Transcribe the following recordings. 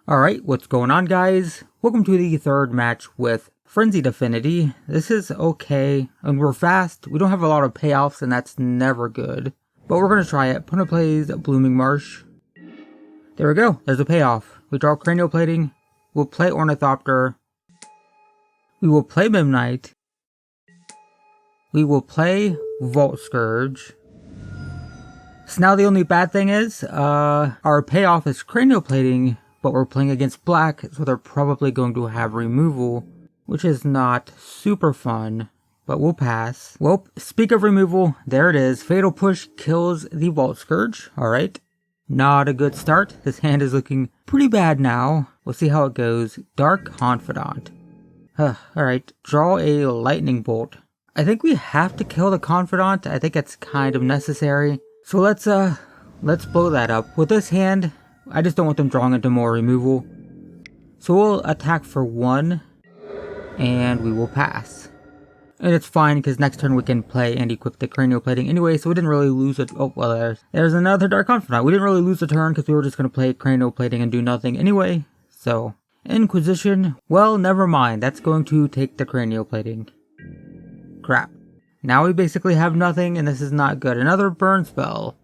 Alright, what's going on, guys? Welcome to the third match with Frenzied Affinity. This is okay, and we're fast. We don't have a lot of payoffs, and that's never good. But we're going to try it. Opponent plays Blooming Marsh. There we go. There's a payoff. We draw Cranial Plating. We'll play Ornithopter. We will play Midnight. We will play Vault Scourge. So now the only bad thing is, our payoff is Cranial Plating, but we're playing against black, so they're probably going to have removal, which is not super fun, but we'll pass. Well, speak of removal, there it is. Fatal Push kills the Vault Scourge. Alright. Not a good start. This hand is looking pretty bad now. We'll see how it goes. Dark Confidant. Alright. Draw a Lightning Bolt. I think we have to kill the Confidant. I think it's kind of necessary. So let's blow that up. With this hand, I just don't want them drawing into more removal. So we'll attack for 1, and we will pass. And it's fine, because next turn we can play and equip the Cranial Plating anyway, so we didn't really lose it. Oh, well, there's another Dark Confidant. We didn't really lose the turn, because we were just going to play Cranial Plating and do nothing anyway. So, Inquisition, well, never mind. That's going to take the Cranial Plating. Crap. Now we basically have nothing, and this is not good. Another burn spell.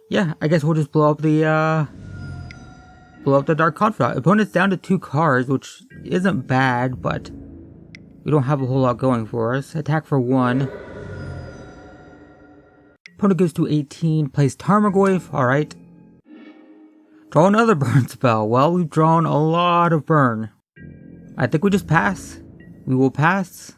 Yeah, I guess we'll just blow up the Dark Confidant. Opponent's down to 2 cards, which isn't bad, but we don't have a whole lot going for us. Attack for 1. Opponent goes to 18, plays Tarmogoyf. Alright. Draw another burn spell. Well, we've drawn a lot of burn. I think we just pass. We will pass.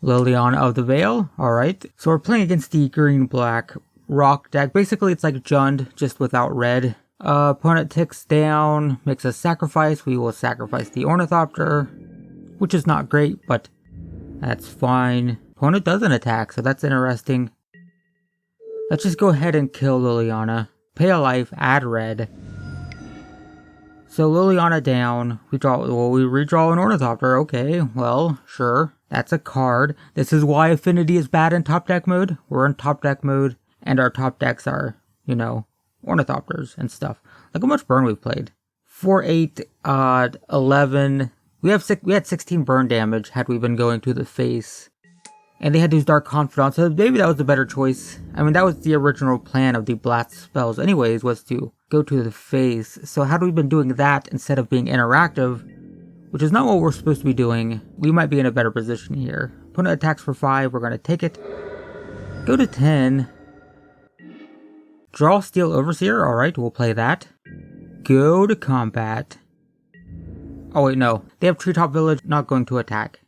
Liliana of the Veil. Alright. So we're playing against the green-black rock deck. Basically, it's like Jund, just without red. Opponent ticks down, makes a sacrifice. We will sacrifice the Ornithopter, which is not great, but that's fine. Opponent doesn't attack, so that's interesting. Let's just go ahead and kill Liliana. Pay a life, add red. So Liliana down. We redraw an Ornithopter. Okay, well, sure. That's a card. This is why Affinity is bad in top deck mode. We're in top deck mode. And our top decks are, you know, Ornithopters and stuff. Look how much burn we've played. 4, 8, 11. We had 16 burn damage had we been going to the face. And they had these Dark Confidants, so maybe that was the better choice. I mean, that was the original plan of the blast spells anyways, was to go to the face. So had we been doing that instead of being interactive, which is not what we're supposed to be doing, we might be in a better position here. Opponent attacks for 5, we're going to take it. Go to 10. Draw Steel Overseer, alright, we'll play that. Go to combat. Oh wait, no. They have Treetop Village, not going to attack.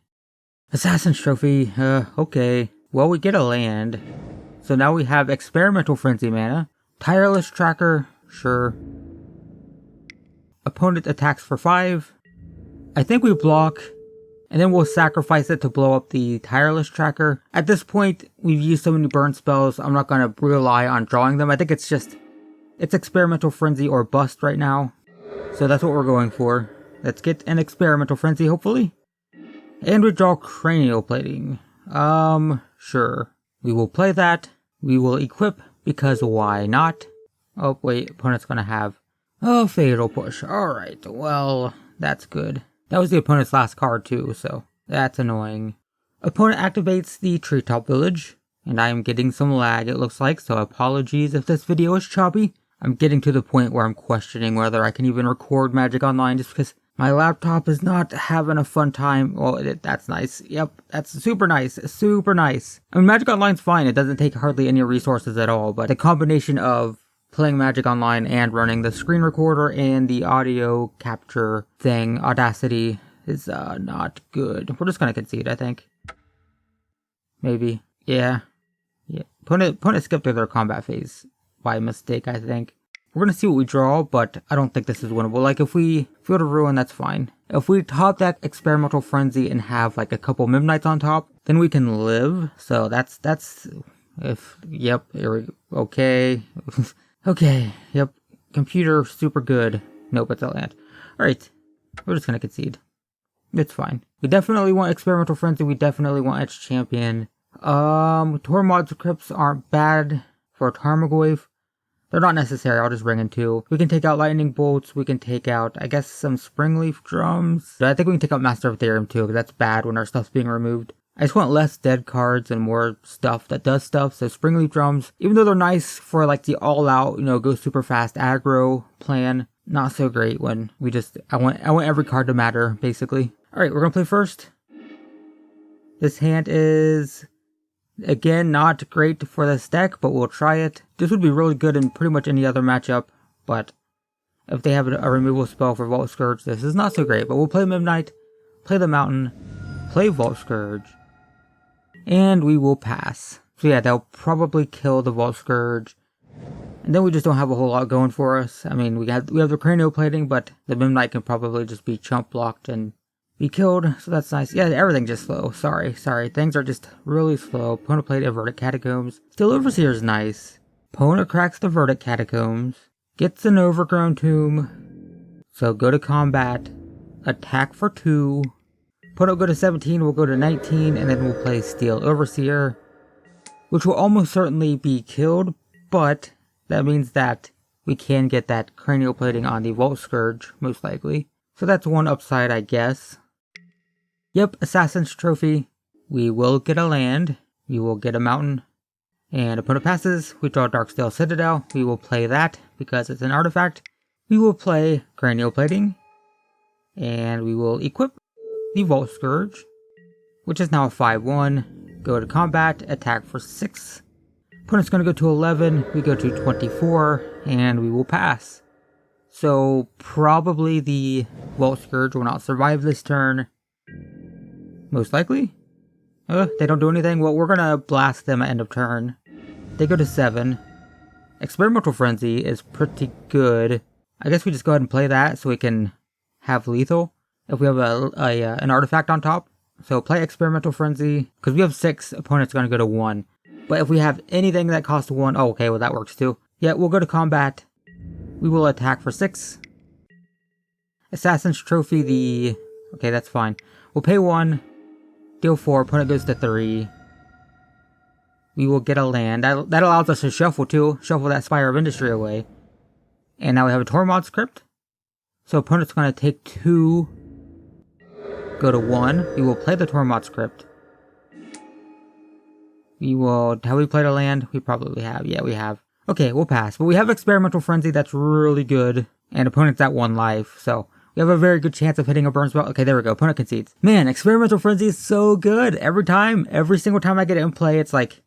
Assassin's Trophy, okay. Well, we get a land. So now we have Experimental Frenzy mana. Tireless Tracker, sure. Opponent attacks for 5. I think we block. And then we'll sacrifice it to blow up the Tireless Tracker. At this point, we've used so many burn spells, I'm not going to rely on drawing them. I think it's Experimental Frenzy or bust right now. So that's what we're going for. Let's get an Experimental Frenzy, hopefully. And we draw Cranial Plating. Sure. We will play that. We will equip, because why not? Oh, wait, opponent's going to have a Fatal Push. Alright, well, that's good. That was the opponent's last card too, so that's annoying. Opponent activates the Treetop Village, and I am getting some lag it looks like, so apologies if this video is choppy. I'm getting to the point where I'm questioning whether I can even record Magic Online just because my laptop is not having a fun time. Well, that's nice. Yep, that's super nice. Super nice. I mean, Magic Online's fine. It doesn't take hardly any resources at all, but the combination of playing Magic Online and running the screen recorder and the audio capture thing, Audacity, is not good. We're just going to concede, I think. Maybe. Yeah. Opponent skipped through their combat phase by mistake, I think. We're going to see what we draw, but I don't think this is winnable. Like, if we go to Ruin, that's fine. If we top deck Experimental Frenzy and have, like, a couple Midnights on top, then we can live. So yep, here we go. Okay. Okay, yep. Computer, super good. Nope, it's a land. Alright, we're just gonna concede. It's fine. We definitely want Experimental Frenzy, we definitely want Edge Champion. Tormod's Crypts aren't bad for Tarmogoyf. They're not necessary, I'll just bring in 2. We can take out lightning bolts, we can take out, I guess, some springleaf drums. But I think we can take out Master of Ethereum too, because that's bad when our stuff's being removed. I just want less dead cards and more stuff that does stuff. So springleaf drums, even though they're nice for like the all-out, go super fast aggro plan, not so great when we just, I want every card to matter, basically. Alright, we're gonna play first. This hand is, again, not great for this deck, but we'll try it. This would be really good in pretty much any other matchup, but if they have a removal spell for Vault Scourge, this is not so great. But we'll play Midnight, play the Mountain, play Vault Scourge, and we will pass. So yeah, they'll probably kill the Vault Scourge, and then we just don't have a whole lot going for us. I mean, we have the Cranioplating, but the Midnight can probably just be chump blocked and be killed, so that's nice. Yeah, everything's just slow. Sorry. Things are just really slow. Opponent played a Verdict Catacombs. Still Overseer is nice. Opponent cracks the Verdict Catacombs. Gets an Overgrown Tomb. So go to combat. Attack for 2. Opponent will go to 17, we'll go to 19, and then we'll play Steel Overseer, which will almost certainly be killed, but that means that we can get that Cranioplating on the Vault Scourge, most likely. So that's one upside, I guess. Yep, Assassin's Trophy. We will get a land. We will get a mountain. And opponent passes. We draw Darksteel Citadel. We will play that because it's an artifact. We will play Cranioplating. And we will equip the Vault Scourge, which is now a 5/1. Go to combat. Attack for 6. Opponent's going to go to 11. We go to 24. And we will pass. So probably the Vault Scourge will not survive this turn. Most likely. They don't do anything. Well, we're going to blast them at end of turn. They go to 7. Experimental Frenzy is pretty good. I guess we just go ahead and play that so we can have lethal if we have an artifact on top. So play Experimental Frenzy. Because we have 6, opponent's going to go to 1. But if we have anything that costs 1... Oh, okay, well that works too. Yeah, we'll go to combat. We will attack for 6. Assassin's Trophy, okay, that's fine. We'll pay 1. Deal 4. Opponent goes to 3. We will get a land. That allows us to shuffle too. Shuffle that Spire of Industry away. And now we have a Tormod Script. So opponent's going to take 2. Go to 1. We will play the Tormod Script. Have we played a land? We probably have. Yeah, we have. Okay, we'll pass. But we have Experimental Frenzy, that's really good. And opponent's at 1 life, so we have a very good chance of hitting a burn spell. Okay, there we go. Opponent concedes. Man, Experimental Frenzy is so good. Every single time I get it in play, it's like,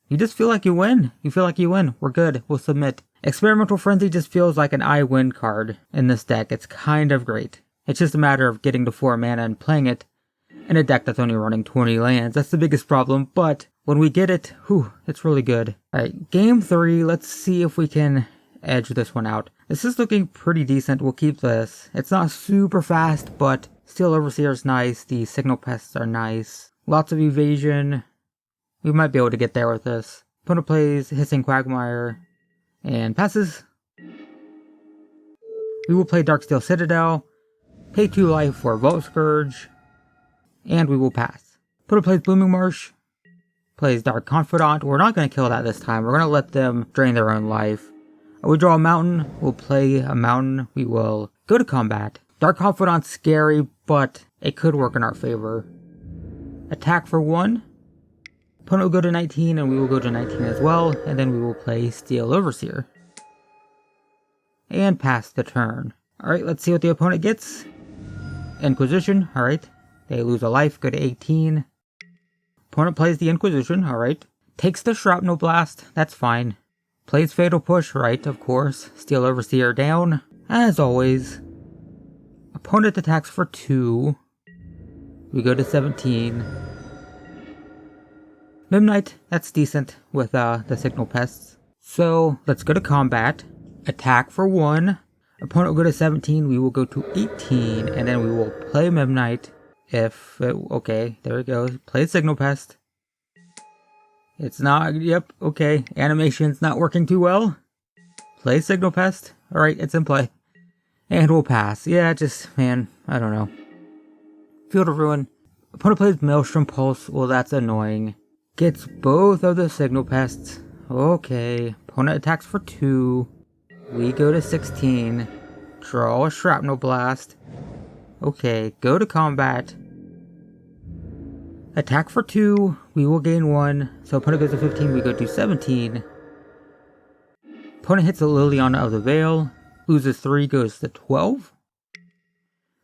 you just feel like you win. You feel like you win. We're good. We'll submit. Experimental Frenzy just feels like an I win card in this deck. It's kind of great. It's just a matter of getting to 4 mana and playing it in a deck that's only running 20 lands. That's the biggest problem, but when we get it, it's really good. Alright, game 3, let's see if we can edge this one out. This is looking pretty decent, we'll keep this. It's not super fast, but Steel Overseer is nice, the Signal Pests are nice. Lots of evasion. We might be able to get there with this. Opponent plays Hissing Quagmire, and passes. We will play Darksteel Citadel, pay 2 life for Vault Scourge, and we will pass. Opponent plays Blooming Marsh, plays Dark Confidant. We're not going to kill that this time. We're going to let them drain their own life. We draw a mountain. We'll play a mountain. We will go to combat. Dark Confidant's scary, but it could work in our favor. Attack for 1. Opponent will go to 19, and we will go to 19 as well. And then we will play Steel Overseer. And pass the turn. Alright, let's see what the opponent gets. Inquisition. Alright. They lose a life. Go to 18. Opponent plays the Inquisition, alright. Takes the Shrapnel Blast, that's fine. Plays Fatal Push, right, of course. Steel Overseer down, as always. Opponent attacks for 2. We go to 17. Midnight, that's decent with the Signal Pests. So, let's go to combat. Attack for 1. Opponent will go to 17, we will go to 18, and then we will play Midnight. Okay, there we go. Play Signal Pest. It's not, yep, okay. Animation's not working too well. Play Signal Pest. Alright, it's in play. And we'll pass. Yeah, just, man, I don't know. Field of Ruin. Opponent plays Maelstrom Pulse. Well, that's annoying. Gets both of the Signal Pests. Okay. Opponent attacks for 2. We go to 16. Draw a shrapnel blast. Okay, go to combat. Attack for 2. We will gain 1. So opponent goes to 15. We go to 17. Opponent hits a Liliana of the Veil. Loses 3. Goes to 12.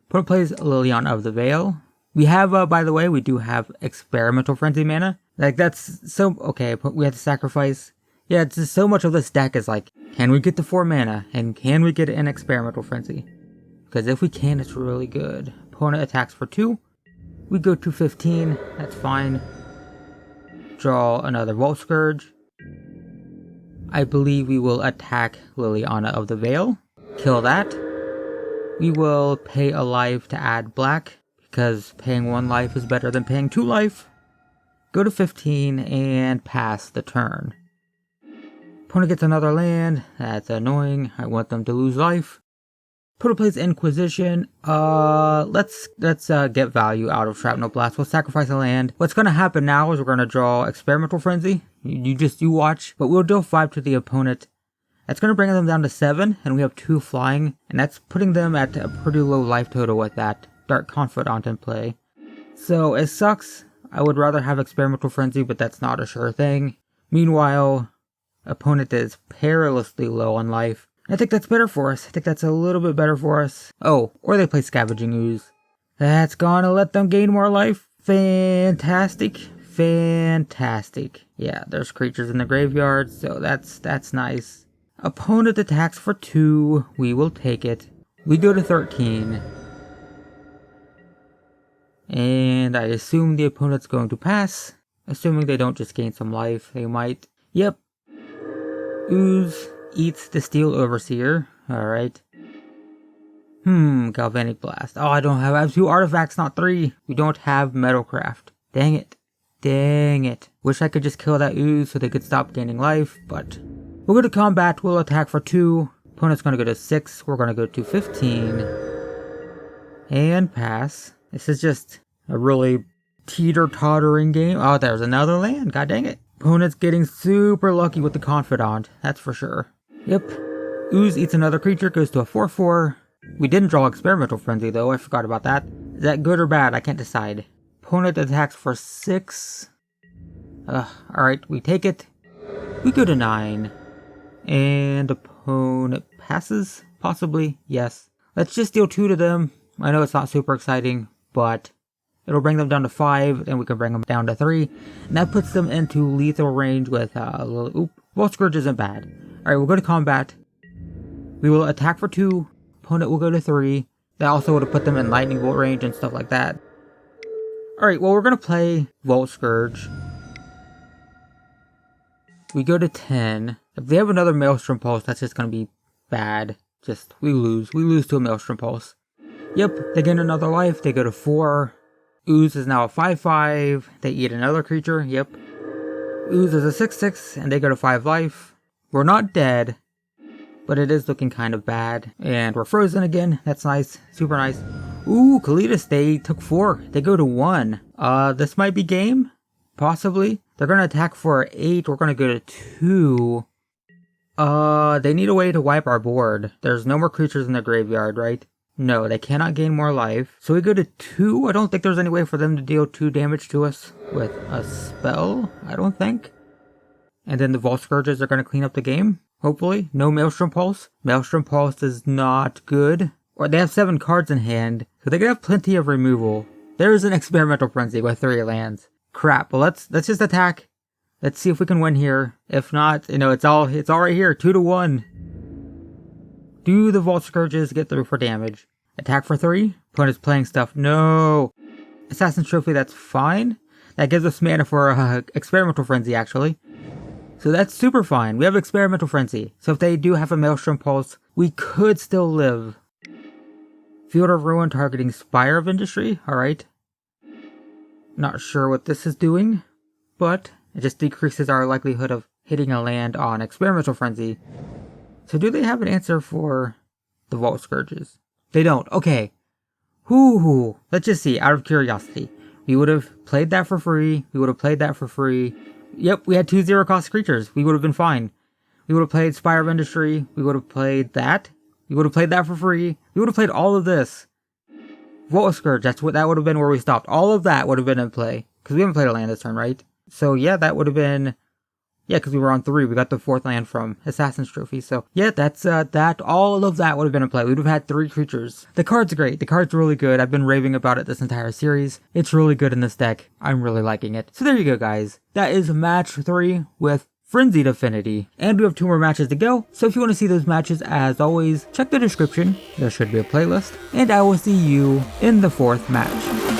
Opponent plays Liliana of the Veil. We have, by the way, we do have Experimental Frenzy mana. Like, that's so... Okay, we have to sacrifice... Yeah, it's just so much of this deck is like, can we get the 4 mana? And can we get an Experimental Frenzy? Because if we can, it's really good. Opponent attacks for 2. We go to 15. That's fine. Draw another Volt Scourge. I believe we will attack Liliana of the Veil. Kill that. We will pay a life to add black, because paying 1 life is better than paying 2 life. Go to 15 and pass the turn. Opponent gets another land. That's annoying. I want them to lose life. Opponent plays Inquisition. Let's get value out of Shrapnel Blast. We'll sacrifice a land. What's going to happen now is we're going to draw Experimental Frenzy. You watch. But we'll deal 5 to the opponent. That's going to bring them down to 7, and we have 2 flying, and that's putting them at a pretty low life total with that Dark Confidant in play. So, it sucks. I would rather have Experimental Frenzy, but that's not a sure thing. Meanwhile, opponent is perilously low on life. I think that's better for us. I think that's a little bit better for us. Oh, or they play Scavenging Ooze. That's gonna let them gain more life. Fantastic. Fantastic. Yeah, there's creatures in the graveyard, so that's nice. Opponent attacks for 2. We will take it. We go to 13. And I assume the opponent's going to pass. Assuming they don't just gain some life. They might. Yep. Ooze eats the Steel Overseer. Alright. Galvanic Blast. Oh, I have 2 artifacts, not 3. We don't have Metalcraft. Dang it. Dang it. Wish I could just kill that ooze so they could stop gaining life, but... We'll go to combat, we'll attack for 2. Opponent's gonna go to 6, we're gonna go to 15. And pass. This is just a really teeter-tottering game. Oh, there's another land, god dang it. Opponent's getting super lucky with the Confidant, that's for sure. Yep. Ooze eats another creature, goes to a 4-4. We didn't draw Experimental Frenzy though, I forgot about that. Is that good or bad? I can't decide. Opponent attacks for 6. Alright, we take it. We go to 9. And opponent passes? Possibly, yes. Let's just deal 2 to them. I know it's not super exciting, but it'll bring them down to 5, and we can bring them down to 3. And that puts them into lethal range with Volt Scourge isn't bad. Alright, we'll go to combat. We will attack for 2. Opponent will go to 3. That also would have put them in lightning bolt range and stuff like that. Alright, well, we're going to play Volt Scourge. We go to 10. If they have another Maelstrom Pulse, that's just going to be bad. We lose. We lose to a Maelstrom Pulse. Yep, they gain another life. They go to 4. Ooze is now a 5-5. They eat another creature. Yep. Ooze is a 6-6, and they go to 5 life. We're not dead, but it is looking kind of bad. And we're frozen again. That's nice. Super nice. Ooh, Kalitas, they took 4. They go to 1. This might be game. Possibly. They're going to attack for 8. We're going to go to 2. They need a way to wipe our board. There's no more creatures in the graveyard, right? No, they cannot gain more life. So we go to 2. I don't think there's any way for them to deal 2 damage to us with a spell. I don't think. And then the Volt Scourges are going to clean up the game. Hopefully. No Maelstrom Pulse. Maelstrom Pulse is not good. Or they have 7 cards in hand, so they could have plenty of removal. There's an Experimental Frenzy with 3 lands. Crap. Well, let's just attack. Let's see if we can win here. If not, it's all right here. 2 to 1. Do the Volt Scourges get through for damage? Attack for 3. Opponent's playing stuff. No. Assassin's Trophy, that's fine. That gives us mana for Experimental Frenzy, actually. So that's super fine. We have Experimental Frenzy. So if they do have a Maelstrom Pulse, we could still live. Field of Ruin targeting Spire of Industry. Alright. Not sure what this is doing, but it just decreases our likelihood of hitting a land on Experimental Frenzy. So do they have an answer for the Volt Scourges? They don't. Okay. Let's just see, out of curiosity. We would have played that for free. Yep, we had 2 0-cost creatures. We would have been fine. We would have played Spire of Industry. We would have played that. We would have played that for free. We would have played all of this. What was Scourge? That would have been where we stopped. All of that would have been in play. Because we haven't played a land this turn, right? So yeah, that would have been... Yeah, because we were on 3. We got the 4th land from Assassin's Trophy. So yeah, that's that. All of that would have been in play. We would have had 3 creatures. The card's great. The card's really good. I've been raving about it this entire series. It's really good in this deck. I'm really liking it. So there you go, guys. That is match 3 with Frenzied Affinity. And we have 2 more matches to go. So if you want to see those matches, as always, check the description. There should be a playlist. And I will see you in the 4th match.